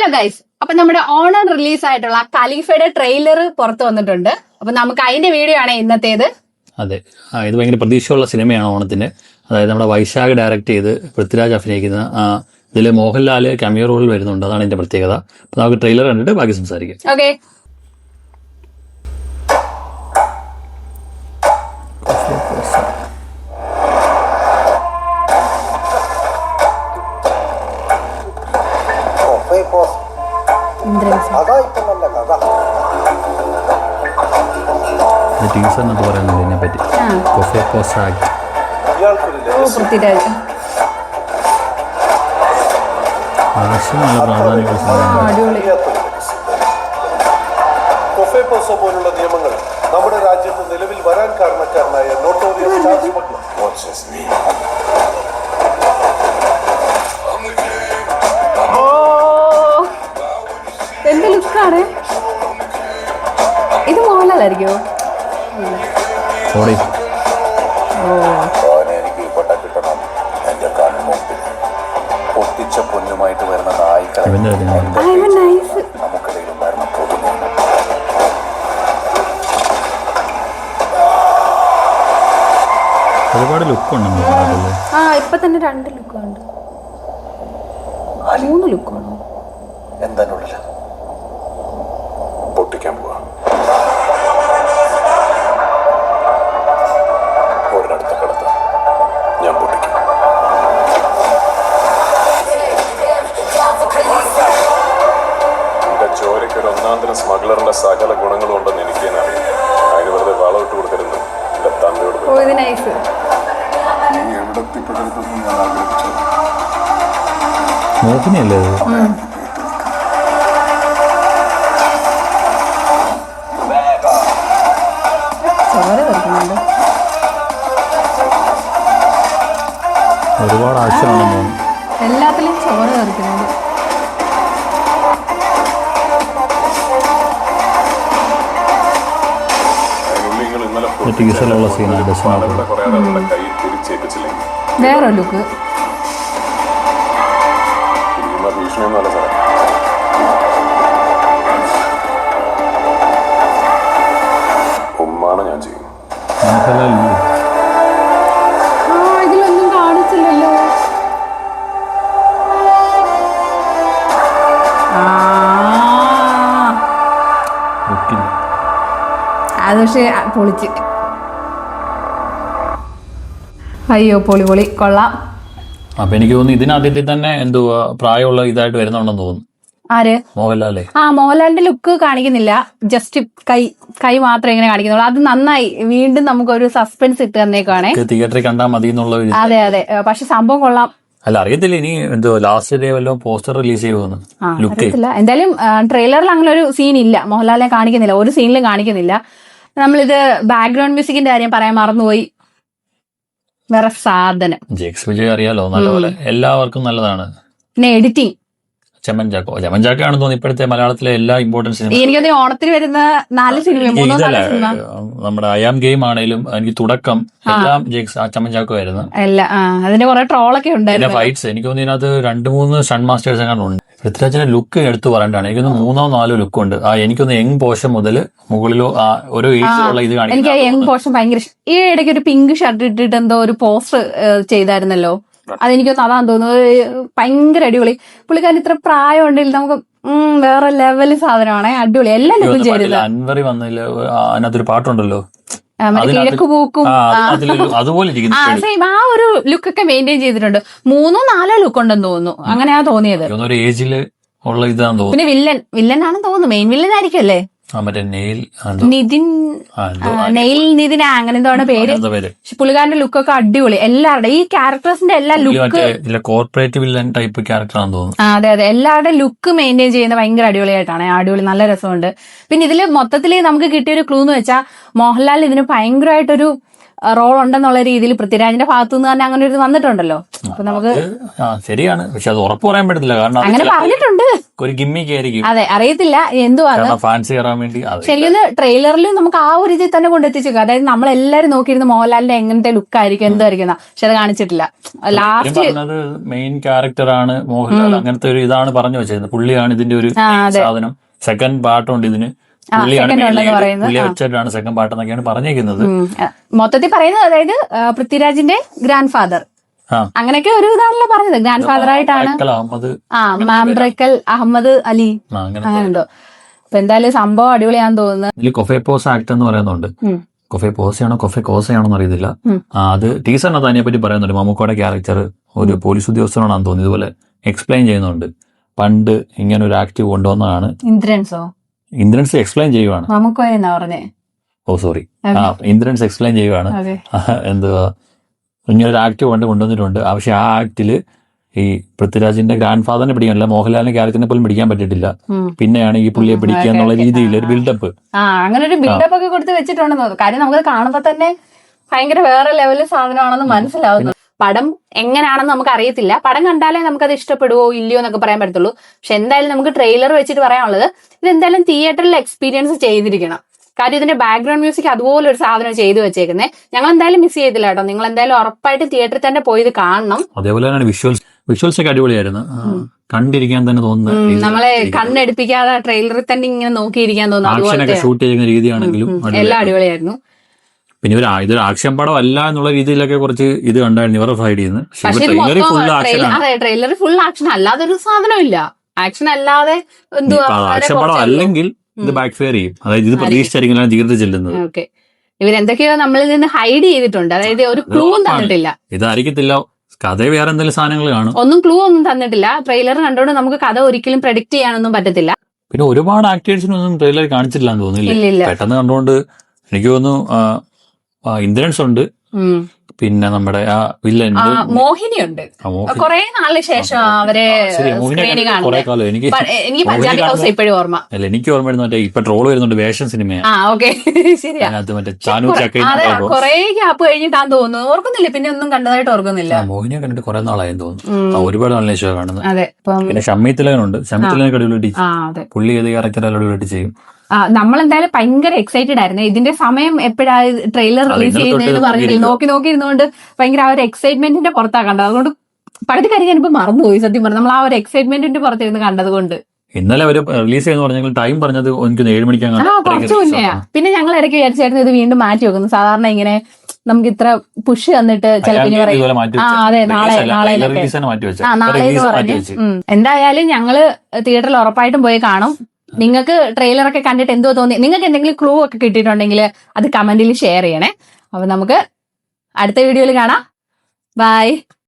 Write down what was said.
Hello guys, അപ്പൊ നമ്മുടെ Onam release ആയിട്ടുള്ള ഖലീഫയുടെ ട്രെയിലർ പുറത്തു വന്നിട്ടുണ്ട്. അപ്പൊ നമുക്ക് അതിന്റെ വീഡിയോ ആണ് ഇന്നത്തേത്. അതെ, ഇത് ഭയങ്കര പ്രതീക്ഷയുള്ള സിനിമയാണ് ഓണത്തിന്. അതായത് നമ്മുടെ വൈശാഖ് ഡയറക്റ്റ് ചെയ്ത് പൃഥ്വിരാജ് അഭിനയിക്കുന്ന ഇതിൽ മോഹൻലാൽ കമിയോ റോളിൽ വരുന്നുണ്ട്. അതാണ് ഇതിന്റെ പ്രത്യേകത. അപ്പൊ നമുക്ക് ട്രെയിലർ കണ്ടിട്ട് ബാക്കി സംസാരിക്കാം. ഓക്കെ. ടീച്ചറിനൊക്കെ പറയുന്നുണ്ട് ഇതിനെ പറ്റി. പൃഥ്വിരാജ് ആശയം നല്ല പ്രാധാന്യമുള്ള സിനിമയാണ്. കൊഫേപോസോ പോലുള്ള നിയമങ്ങൾ നമ്മുടെ രാജ്യത്ത് നിലവിൽ വരാൻ കാരണക്കാരനായ നോട്ടോറിയസ് ചാർജ് ബട്ട്ലർ. എന്ത് ലുക്കാണ് ഇത്? മോഹൻലാലായിരിക്കോ? എനിക്ക് ഈ പട്ടം കിട്ടണം. എന്റെ കൺമുമ്പിൽ പൊട്ടിച്ച പൊന്നുമായിട്ട് വരുന്ന നായ്ക്കളെ നമുക്കിടയിൽ ഉണ്ടായിരുന്ന പൊതുനിയമം. ഒരുപാട് ലുക്കുണ്ട്. ഇപ്പൊ തന്നെ 2 ലുക്കുണ്ട്, 3 ലുക്കാണ്. എന്താണുള്ളിൽ പൊട്ടിക്കാൻ പോവാ. ഒരിടത്ത് കിടത്ത ഞാൻ പൊട്ടിക്കും. എന്റെ ചോരയ്ക്കൊരു ഒന്നാന്തരം സ്മഗ്ലറിന്റെ സകല ഗുണങ്ങളും ഉണ്ടെന്ന് എനിക്ക് തന്നെ അറിയാം. അതിന് വെറുതെ വളമിട്ട് കൊടുക്കരുത്. എന്റെ തന്തയോട് നീ എവിടെ എത്തിപ്പെടരുതെന്ന് ഞാൻ ആഗ്രഹിച്ചു. മോഹിനിയല്ലേ ഒരുപാട് ആശയമാണെന്ന് തോന്നുന്നു. എല്ലാത്തിലും ചോര കറിക്കുന്നുണ്ട്. ടീച്ചറിലുള്ള സീനാണ്. വേറെ ലുക്ക്. ഭീഷണിയൊന്നുമല്ല സാറേ. ഉമ്മാണ് ഞാൻ ചെയ്യും. ഇതിലൊന്നും കാണിച്ചില്ലല്ലോ. അത് പക്ഷെ പൊളിച്ച്. അയ്യോ, പൊളി പൊളി, കൊള്ളാം. അപ്പൊ എനിക്ക് തോന്നുന്നു ഇതിനകത്തിൽ തന്നെ എന്തുവാ പ്രായമുള്ള ഇതായിട്ട് വരുന്നുണ്ടെന്ന് തോന്നുന്നു. ആര്? മോഹൻലാലേ. മോഹൻലാലിന്റെ ലുക്ക് കാണിക്കുന്നില്ല, ജസ്റ്റ് കൈ മാത്രമേ ഇങ്ങനെ കാണിക്കുന്നുള്ളൂ. അത് നന്നായി. വീണ്ടും നമുക്കൊരു സസ്പെൻസ് ഇട്ട് തന്നേക്കാണേ. തിയേറ്ററിൽ കണ്ടാൽ മതി എന്നുള്ള. അതെ അതെ, പക്ഷെ സംഭവം കൊള്ളാം. അല്ല, അറിയത്തില്ല ഇനി എന്തോ ലാസ്റ്റ് ഡേ വല്ലോ പോസ്റ്റർ റിലീസ് ചെയ്യുമെന്ന്. ലുക്ക് എന്തായാലും ട്രെയിലറിൽ അങ്ങനെ ഒരു സീൻ ഇല്ല. മോഹൻലാലിനെ കാണിക്കുന്നില്ല, ഒരു സീനിലും കാണിക്കുന്നില്ല. നമ്മളിത് ബാക്ക്ഗ്രൗണ്ട് മ്യൂസിക്കിന്റെ കാര്യം പറയാൻ മറന്നുപോയി. വേറെ സാധനം. ജെക്സ് വിജയ് അറിയാലോ, നല്ലപോലെ എല്ലാവർക്കും നല്ലതാണ്. പിന്നെ എഡിറ്റിംഗ് ചെമ്മൻ ചാക്കോയാണെന്ന് തോന്നുന്നു ഇപ്പോഴത്തെ മലയാളത്തിലെ എല്ലാ ഇമ്പോർട്ടൻസ്. എനിക്ക് ഓണത്തിന് വരുന്ന 4 സിനിമ, നമ്മുടെ അയാം ഗെയിം ആണെങ്കിലും എനിക്ക് തുടക്കം എല്ലാം ചെമ്മൻ ചാക്കോ ആയിരുന്നു. അതിന്റെ കുറെ ട്രോളൊക്കെ ഉണ്ടായിരുന്നു. ഫൈറ്റ്സ് എനിക്ക് തോന്നുന്നു ഇതിനകത്ത് 2-3 സ്റ്റൺ മാസ്റ്റേഴ്സ് എങ്ങാണ്ട് ഉണ്ട്. പൃഥ്വിരാജിന്റെ ലുക്ക് എടുത്തു പറയേണ്ടതാണ്. എനിക്കൊന്ന് 3-4 ലുക്ക് ഉണ്ട്. എനിക്കൊന്ന് യങ് പോർഷൻ മുതൽ മുകളിലോ ഓരോ ഏജിലുള്ള ഇത് കാണിക്കും. എനിക്ക് യങ് പോർഷൻ ഭയങ്കര ഇഷ്ടം. ഈ ഇടയ്ക്ക് ഒരു പിങ്ക് ഷർട്ട് ഇട്ടിട്ട് എന്തോ ഒരു പോസ്റ്റർ ചെയ്തായിരുന്നല്ലോ, അതെനിക്കൊന്ന് അതാന്ന് തോന്നുന്നു. ഭയങ്കര അടിപൊളി. പുള്ളിക്കാരൻ ഇത്ര പ്രായം ഉണ്ടെങ്കിൽ നമുക്ക് വേറെ ലെവല് സാധനമാണ്. അടിപൊളി. എല്ലാ ലുക്കും ചേരുന്നത്. അൻവറി വന്നില്ല, അതിനകത്തൊരു പാട്ടുണ്ടല്ലോ, കിഴക്ക് പൂക്കും, അതുപോലെ സെയിം ആ ഒരു ലുക്കൊക്കെ മെയിൻറ്റെയിൻ ചെയ്തിട്ടുണ്ട്. 3-4 ലുക്ക് ഉണ്ടെന്ന് തോന്നുന്നു. അങ്ങനെയാ തോന്നിയത്. ഒരു ഏജില് ഉള്ള ഇതാന്ന് തോന്നുന്നു. പിന്നെ വില്ലൻ ആണെന്ന് തോന്നുന്നു. മെയിൻ വില്ലൻ ആയിരിക്കും അല്ലേ? നിതിൻ അങ്ങനെ എന്താണ് പേര്. പുള്ളിക്കാരന്റെ ലുക്കൊക്കെ അടിപൊളി. എല്ലാവരുടെ ഈ ക്യാരക്ടേഴ്സിന്റെ എല്ലാ ലുക്ക് കോർപ്പറേറ്റ് വില്ലൻ ടൈപ്പ് ക്യാരക്ടറാണെന്ന് തോന്നുന്നു. അതെ അതെ, എല്ലാവരുടെ ലുക്ക് മെയിൻറ്റെയിൻ ചെയ്യുന്ന ഭയങ്കര അടിപൊളിയായിട്ടാണ്. അടിപൊളി, നല്ല രസമുണ്ട്. പിന്നെ ഇതില് മൊത്തത്തില് നമുക്ക് കിട്ടിയൊരു ക്ലൂ എന്ന് വെച്ചാൽ മോഹൻലാൽ ഇതിന് ഭയങ്കരമായിട്ടൊരു റോൾ ഉണ്ടെന്നുള്ള രീതിയിൽ പൃഥ്വിരാജിന്റെ ഭാഗത്തുനിന്ന് തന്നെ അങ്ങനെ ഒരു വന്നിട്ടുണ്ടല്ലോ. അപ്പൊ നമുക്ക് ശരിയാണ്, പക്ഷെ അത് ഉറപ്പ് പറയാൻ പറ്റത്തില്ല. കാരണം അങ്ങനെ പറഞ്ഞിട്ടുണ്ട്. ഒരു ഗിമ്മിക്ക് ആയിരിക്കും. അതെ, അറിയത്തില്ല എന്തുവാണ്. ഫാൻസ് കയറാൻ വേണ്ടി. ശരിക്കും ട്രെയിലറിൽ നമുക്ക് ആ ഒരു ഇതിൽ തന്നെ കൊണ്ടെത്തിച്ചു. അതായത് നമ്മളെല്ലാരും നോക്കിയിരുന്ന മോഹൻലാലിന്റെ എങ്ങനത്തെ ലുക്ക് ആയിരിക്കും, എന്തായിരിക്കും, പക്ഷെ അത് കാണിച്ചിട്ടില്ല. ലാസ്റ്റ് പറഞ്ഞത് മെയിൻ ക്യാരക്ടറാണ് മോഹൻലാൽ, അങ്ങനത്തെ ഒരു ഇതാണ് പറഞ്ഞു വെച്ചിരുന്നത്. പുള്ളിയാണ് ഇതിന്റെ ഒരു സാധനം. സെക്കൻഡ് പാർട്ടുണ്ട് ഇതിന്, പുള്ളിയെ വെച്ചിട്ടാണ് സെക്കൻഡ് പാർട്ട് എന്നൊക്കെയാണ് പറഞ്ഞേക്കുന്നത്. മൊത്തത്തിൽ പറയുന്നത് അതായത് പൃഥ്വിരാജിന്റെ ഗ്രാൻഡ് ഫാദർ അങ്ങനെയൊക്കെ ഒരു ഇതാണല്ലോ പറഞ്ഞത്. ഗ്രാൻഡ് ഫാദർ ആയിട്ടാണ് മാംബ്രക്കൽ അഹമ്മദ് അലി അങ്ങനെ എന്തോ. അപ്പൊ എന്തായാലും സംഭവം അടിപൊളിയാന്ന് തോന്നുന്നു. ഇതിൽ കൊഫെ പോസ് ആക്ട് എന്ന് പറയുന്നുണ്ട്. കൊഫെ പോസയാണോ കൊഫെ കോസയാണോ എന്ന് അറിയത്തില്ല. അത് ടീച്ചറിനകത്ത് അതിനെ പറ്റി പറയുന്നുണ്ട്. മമ്മൂക്കയുടെ ക്യാരക്ടർ ഒരു പോലീസ് ഉദ്യോഗസ്ഥനാണെന്ന് തോന്നുന്നു. ഇതുപോലെ എക്സ്പ്ലെയിൻ ചെയ്യുന്നുണ്ട്. പണ്ട് ഇങ്ങനെ ഒരു ആക്ട് കൊണ്ടുവന്നതാണ്. ഇന്ദ്രൻസ് എക്സ്പ്ലെയിൻ ചെയ്യുവാണ്. പറഞ്ഞേ. ഓ സോറി, ഇന്ദ്രൻസ് എക്സ്പ്ലെയിൻ ചെയ്യുവാണ്. എന്തുവാ ഇങ്ങനെ ഒരു ആക്ട് കൊണ്ടുവന്നിട്ടുണ്ട്. പക്ഷെ ആ ആക്ടില് ഈ പൃഥ്വിരാജിന്റെ ഗ്രാൻഡ് ഫാദറിനെ പിടിക്കാനില്ല, മോഹൻലാലിന്റെ ക്യാരക്ടറിനെ പോലും പിടിക്കാൻ പറ്റിയിട്ടില്ല. പിന്നെയാണ് ഈ പുള്ളിയെ പിടിക്കുക എന്നുള്ള രീതിയിൽ ഒരു ബിൽഡപ്പ്. അങ്ങനെ ഒരു ബിൽഡപ്പ് ഒക്കെ കൊടുത്ത് വെച്ചിട്ടുണ്ടെന്ന്. കാര്യം നമുക്ക് കാണുമ്പോ തന്നെ ഭയങ്കര വേറെ ലെവലിൽ സാധനമാണെന്ന് മനസ്സിലാവുന്നു. പടം എങ്ങനെയാണെന്ന് നമുക്ക് അറിയത്തില്ല. പടം കണ്ടാലേ നമുക്കത് ഇഷ്ടപ്പെടുവോ ഇല്ലയോ എന്നൊക്കെ പറയാൻ പറ്റത്തുള്ളൂ. പക്ഷെ എന്തായാലും നമുക്ക് ട്രെയിലർ വെച്ചിട്ട് പറയാനുള്ളത്, ഇതെന്തായാലും തിയേറ്ററിൽ എക്സ്പീരിയൻസ് ചെയ്തിരിക്കണം. കാര്യം ഇതിന്റെ ബാക്ക്ഗ്രൗണ്ട് മ്യൂസിക് അതുപോലെ ഒരു സാധനം ചെയ്തു വെച്ചേക്കുന്നത്. ഞങ്ങൾ എന്തായാലും മിസ് ചെയ്തില്ല കേട്ടോ. നിങ്ങൾ എന്തായാലും ഉറപ്പായിട്ട് തിയേറ്ററിൽ തന്നെ പോയി ഇത് കാണണം. അതേപോലെ വിഷ്വൽസ് ഒക്കെ അടിപൊളിയായിരുന്നു. കണ്ടിരിക്കാൻ തന്നെ തോന്നുന്നു. നമ്മളെ കണ്ണെടുപ്പിക്കാതെ ട്രെയിലറിൽ തന്നെ ഇങ്ങനെ നോക്കിയിരിക്കാൻ തോന്നുന്നു. ഷൂട്ട് ചെയ്യുന്ന രീതിയാണെങ്കിലും എല്ലാം അടിപൊളിയായിരുന്നു. പിന്നെ ഇതൊരു ആക്ഷൻ പടം അല്ല എന്നുള്ള രീതിയിലൊക്കെ കുറച്ച് ഇത് കണ്ടായിരുന്നു ഇവരുടെ സൈഡിൽ നിന്ന്. അതെ, ട്രെയിലറിൽ ഫുൾ ആക്ഷൻ അല്ലാതെ ഒരു സാധനമില്ല. ആക്ഷൻ അല്ലാതെ എന്തുവാ ആക്ഷൻ പടം അല്ലെങ്കിൽ ഇത് ബാക്ക് ഫെയർ ചെയ്യും. അതായത് ഇത് പ്രതീക്ഷിച്ചായിരിക്കും ജീവിതത്തിൽ ചെല്ലുന്നത്. ഓക്കെ, ഇവരെന്തൊക്കെയോ നമ്മളിൽ നിന്ന് ഹൈഡ് ചെയ്തിട്ടുണ്ട്. അതായത് ഒരു ക്ലൂ തന്നിട്ടില്ല. ഇതായിരിക്കത്തില്ല, കഥ വേറെ എന്തെങ്കിലും സാധനങ്ങൾ കാണും. ഒന്നും ക്ലൂ ഒന്നും തന്നിട്ടില്ല. ട്രെയിലർ കണ്ടോണ്ട് നമുക്ക് കഥ ഒരിക്കലും പ്രഡിക്ട് ചെയ്യാനൊന്നും പറ്റത്തില്ല. പിന്നെ ഒരുപാട് ആക്ടേഴ്സിനൊന്നും ട്രെയിലർ കാണിച്ചിട്ടില്ല എന്ന് തോന്നുന്നില്ല. പെട്ടെന്ന് കണ്ടുകൊണ്ട് എനിക്ക് തോന്നുന്നു ഇന്ദ്രൻസ് ഉണ്ട്, പിന്നെ നമ്മുടെ ആ വില്ലൻ മോഹിനിയുണ്ട്. കുറെ നാളിന് ശേഷം അവരെ എനിക്ക് പഞ്ചാബി ഹൗസ് ഇപ്പോഴും ഓർമ്മ. അല്ല, എനിക്ക് ഓർമ്മ വരുന്ന ഇപ്പൊ ട്രോൾ വരുന്നുണ്ട് വേഷം സിനിമയാണ്. കുറെ ഗ്യാപ്പ് കഴിഞ്ഞിട്ടാന്ന് തോന്നുന്നു, ഓർക്കുന്നില്ല. പിന്നെ ഒന്നും കണ്ടതായിട്ട് ഓർക്കുന്നില്ല. മോഹിനിയെ കണ്ടിട്ട് കുറെ നാളായെന്ന് തോന്നുന്നു. ഒരുപാട് നാളിന് ശേഷം കാണുന്നത്. പിന്നെ ഷമ്മി തിലകനുണ്ട്. ഷമ്മി തിലകനൊക്കെ അടിപൊളിയായിട്ട് പുള്ളി ഏത് ക്യാരക്ടർ അടിപൊളിയായിട്ട് ചെയ്യും. നമ്മളെന്തായാലും ഭയങ്കര എക്സൈറ്റഡ് ആയിരുന്നു. ഇതിന്റെ സമയം എപ്പോഴാ ട്രെയിലർ റിലീസ് ചെയ്യുന്നതെന്ന് പറഞ്ഞിട്ട് നോക്കി ഇരുന്നുകൊണ്ട് ഭയങ്കര ആ ഒരു എക്സൈറ്റ്മെന്റിന്റെ പുറത്താ കണ്ടത്. അതുകൊണ്ട് പകുതി കാര്യം ഞാനിപ്പോ മറന്നുപോയി സത്യം പറഞ്ഞു. നമ്മൾ ആ ഒരു എക്സൈറ്റ്മെന്റിന്റെ പുറത്തിരുന്ന് കണ്ടത് കൊണ്ട്. ഇന്നലെ അവര് റിലീസ് ചെയ്യുന്ന പറഞ്ഞെങ്കിൽ ടൈം പറഞ്ഞത് എനിക്ക് 7 മണിക്കാണ്. കുറച്ച് മുന്നെയാ. പിന്നെ ഞങ്ങൾ ഇടയ്ക്ക് വിചാരിച്ചായിരുന്നു ഇത് വീണ്ടും മാറ്റി വെക്കുന്നു. സാധാരണ ഇങ്ങനെ നമുക്ക് ഇത്ര പുഷ് തന്നിട്ട് ചിലപ്പോൾ പറയും അതെ നാളെ എന്ന് പറഞ്ഞു. എന്തായാലും ഞങ്ങള് തിയേറ്ററിൽ ഉറപ്പായിട്ടും പോയി കാണും. നിങ്ങൾക്ക് ട്രെയിലറൊക്കെ കണ്ടിട്ട് എന്തോ തോന്നി, നിങ്ങൾക്ക് എന്തെങ്കിലും ക്ലൂ ഒക്കെ കിട്ടിയിട്ടുണ്ടെങ്കിൽ അത് കമന്റിൽ ഷെയർ ചെയ്യണേ. അപ്പൊ നമുക്ക് അടുത്ത വീഡിയോയിൽ കാണാം. ബൈ.